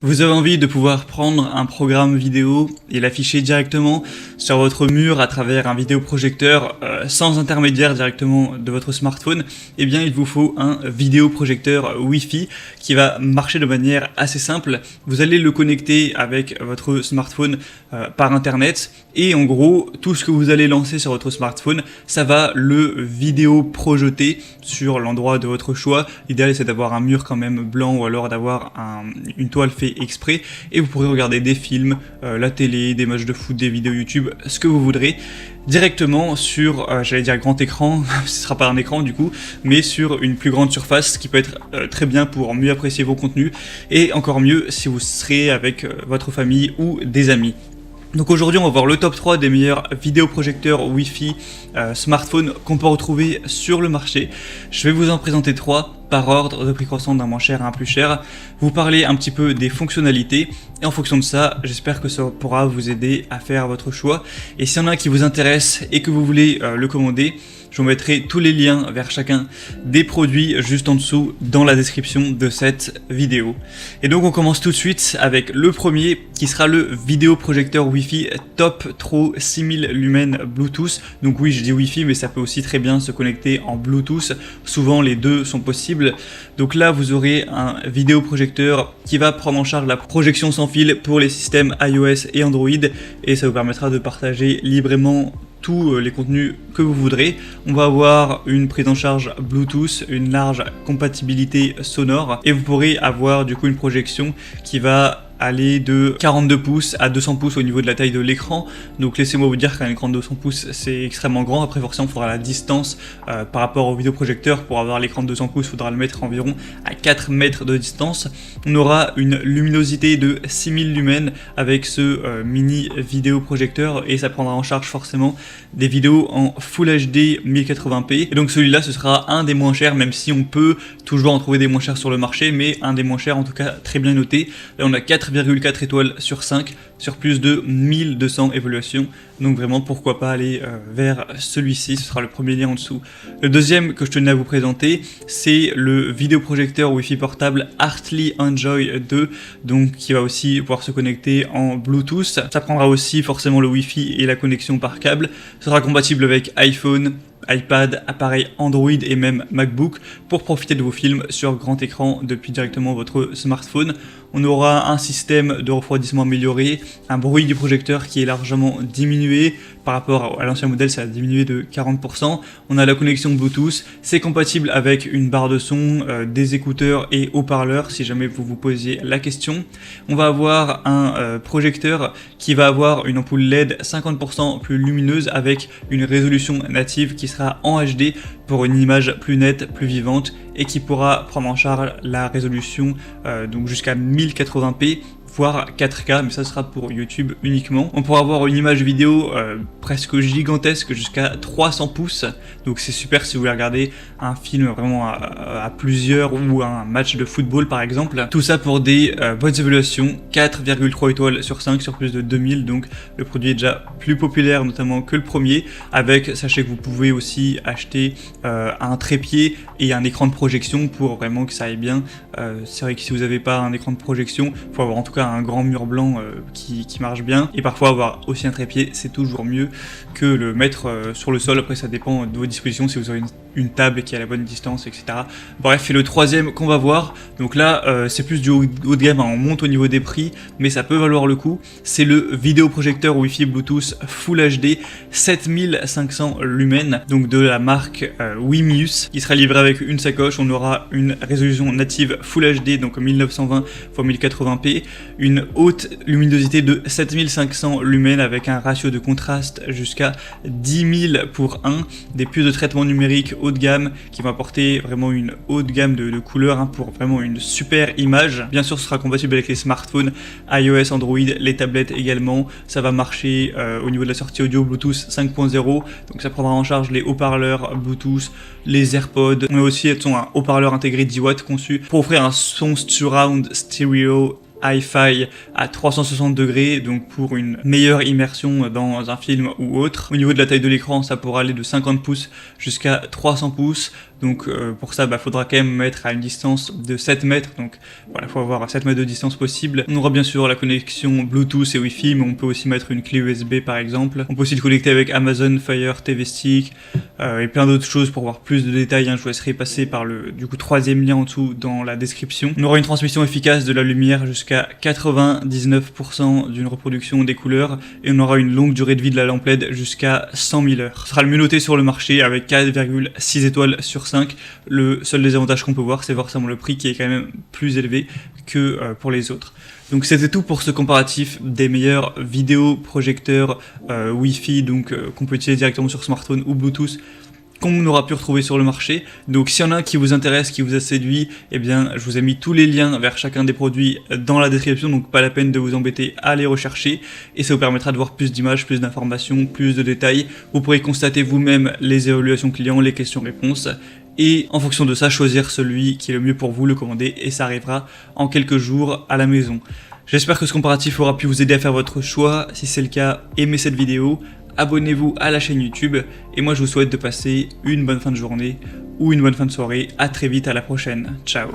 Vous avez envie de pouvoir prendre un programme vidéo et l'afficher directement sur votre mur à travers un vidéoprojecteur sans intermédiaire directement de votre smartphone. Eh bien, il vous faut un vidéoprojecteur Wi-Fi qui va marcher de manière assez simple. Vous allez le connecter avec votre smartphone par internet et en gros, tout ce que vous allez lancer sur votre smartphone, ça va le vidéo projeter sur l'endroit de votre choix. L'idéal, c'est d'avoir un mur quand même blanc ou alors d'avoir une toile faite exprès et vous pourrez regarder des films, la télé, des matchs de foot, des vidéos YouTube, ce que vous voudrez directement sur, j'allais dire grand écran, ce sera pas un écran du coup, mais sur une plus grande surface, ce qui peut être très bien pour mieux apprécier vos contenus et encore mieux si vous serez avec votre famille ou des amis. Donc aujourd'hui on va voir le top 3 des meilleurs vidéoprojecteurs Wi-Fi smartphone qu'on peut retrouver sur le marché. Je vais vous en présenter 3 par ordre de prix croissant d'un moins cher à un plus cher, vous parler un petit peu des fonctionnalités et en fonction de ça j'espère que ça pourra vous aider à faire votre choix. Et s'il y en a un qui vous intéresse et que vous voulez le commander, je vous mettrai tous les liens vers chacun des produits juste en dessous dans la description de cette vidéo. Et donc on commence tout de suite avec le premier qui sera le vidéoprojecteur Wi-Fi Top Tro 6000 Lumen Bluetooth. Donc oui, je dis Wi-Fi mais ça peut aussi très bien se connecter en Bluetooth, souvent les deux sont possibles. Donc là vous aurez un vidéoprojecteur qui va prendre en charge la projection sans fil pour les systèmes iOS et Android et ça vous permettra de partager librement tous les contenus que vous voudrez. On va avoir une prise en charge Bluetooth, une large compatibilité sonore et vous pourrez avoir du coup une projection qui va aller de 42 pouces à 200 pouces au niveau de la taille de l'écran. Donc laissez-moi vous dire qu'un écran de 200 pouces c'est extrêmement grand. Après forcément il faudra la distance par rapport au vidéoprojecteur. Pour avoir l'écran de 200 pouces il faudra le mettre environ à 4 mètres de distance. On aura une luminosité de 6000 lumens avec ce mini vidéoprojecteur et ça prendra en charge forcément des vidéos en Full HD 1080p. Et donc celui-là ce sera un des moins chers, même si on peut toujours en trouver des moins chers sur le marché, mais un des moins chers en tout cas très bien noté. Là on a 4,4 étoiles sur 5 sur plus de 1200 évaluations, donc vraiment pourquoi pas aller vers celui-ci, ce sera le premier lien en dessous. Le deuxième que je tenais à vous présenter c'est le vidéoprojecteur Wi-Fi portable Artly Enjoy 2, donc qui va aussi pouvoir se connecter en Bluetooth. Ça prendra aussi forcément le Wi-Fi et la connexion par câble, ce sera compatible avec iPhone, iPad, appareil Android et même MacBook pour profiter de vos films sur grand écran depuis directement votre smartphone. On aura un système de refroidissement amélioré, un bruit du projecteur qui est largement diminué par rapport à l'ancien modèle, ça a diminué de 40%. On a la connexion Bluetooth, c'est compatible avec une barre de son, des écouteurs et haut-parleurs si jamais vous vous posiez la question. On va avoir un projecteur qui va avoir une ampoule LED 50% plus lumineuse avec une résolution native qui sera en HD pour une image plus nette, plus vivante et qui pourra prendre en charge la résolution donc jusqu'à 1080p voire 4K, mais ça sera pour YouTube uniquement. On pourra avoir une image vidéo presque gigantesque jusqu'à 300 pouces, donc c'est super si vous voulez regarder un film vraiment à plusieurs ou un match de football par exemple. Tout ça pour des bonnes évaluations, 4,3 étoiles sur 5 sur plus de 2000, donc le produit est déjà plus populaire notamment que le premier, avec, sachez que vous pouvez aussi acheter un trépied et un écran de projection pour vraiment que ça aille bien. C'est vrai que si vous n'avez pas un écran de projection, il faut avoir en tout cas un grand mur blanc qui marche bien, et parfois avoir aussi un trépied c'est toujours mieux que le mettre sur le sol. Après ça dépend de vos dispositions, si vous avez une table qui est à la bonne distance, etc. Bref, et le troisième qu'on va voir, donc là c'est plus du haut de gamme, hein, on monte au niveau des prix, mais ça peut valoir le coup, c'est le vidéoprojecteur Wi-Fi Bluetooth Full HD 7500 lumens, donc de la marque Wimius, qui sera livré avec une sacoche. On aura une résolution native Full HD, donc 1920 x 1080p, une haute luminosité de 7500 lumens avec un ratio de contraste jusqu'à 10 000 pour 1, des puces de traitement numérique haut de gamme qui vont apporter vraiment une haute gamme de couleurs hein, pour vraiment une super image. Bien sûr ce sera compatible avec les smartphones iOS, Android, les tablettes également. Ça va marcher au niveau de la sortie audio Bluetooth 5.0, donc ça prendra en charge les haut-parleurs Bluetooth, les AirPods. On a aussi un haut-parleur intégré 10 watts conçu pour offrir un son surround stéréo Hi-Fi à 360 degrés, donc pour une meilleure immersion dans un film ou autre. Au niveau de la taille de l'écran, ça pourra aller de 50 pouces jusqu'à 300 pouces. Donc pour ça, faudra quand même mettre à une distance de 7 mètres. Donc voilà, il faut avoir 7 mètres de distance possible. On aura bien sûr la connexion Bluetooth et Wi-Fi, mais on peut aussi mettre une clé USB par exemple. On peut aussi le connecter avec Amazon Fire TV Stick et plein d'autres choses pour voir plus de détails. Je vous laisserai passer par le troisième lien en dessous dans la description. On aura une transmission efficace de la lumière jusqu'à 99% d'une reproduction des couleurs et on aura une longue durée de vie de la lampe LED jusqu'à 100 000 heures. Ce sera le mieux noté sur le marché avec 4,6 étoiles sur 5. Le seul désavantage qu'on peut voir, c'est forcément le prix qui est quand même plus élevé que pour les autres. Donc c'était tout pour ce comparatif des meilleurs vidéoprojecteurs Wi-Fi qu'on peut utiliser directement sur smartphone ou Bluetooth qu'on aura pu retrouver sur le marché. Donc s'il y en a un qui vous intéresse, qui vous a séduit, eh bien je vous ai mis tous les liens vers chacun des produits dans la description, donc pas la peine de vous embêter à les rechercher, et ça vous permettra de voir plus d'images, plus d'informations, plus de détails. Vous pourrez constater vous-même les évaluations clients, les questions-réponses, et en fonction de ça, choisir celui qui est le mieux pour vous, le commander, et ça arrivera en quelques jours à la maison. J'espère que ce comparatif aura pu vous aider à faire votre choix. Si c'est le cas, aimez cette vidéo, abonnez-vous à la chaîne YouTube, et moi je vous souhaite de passer une bonne fin de journée ou une bonne fin de soirée. À très vite, à la prochaine. Ciao.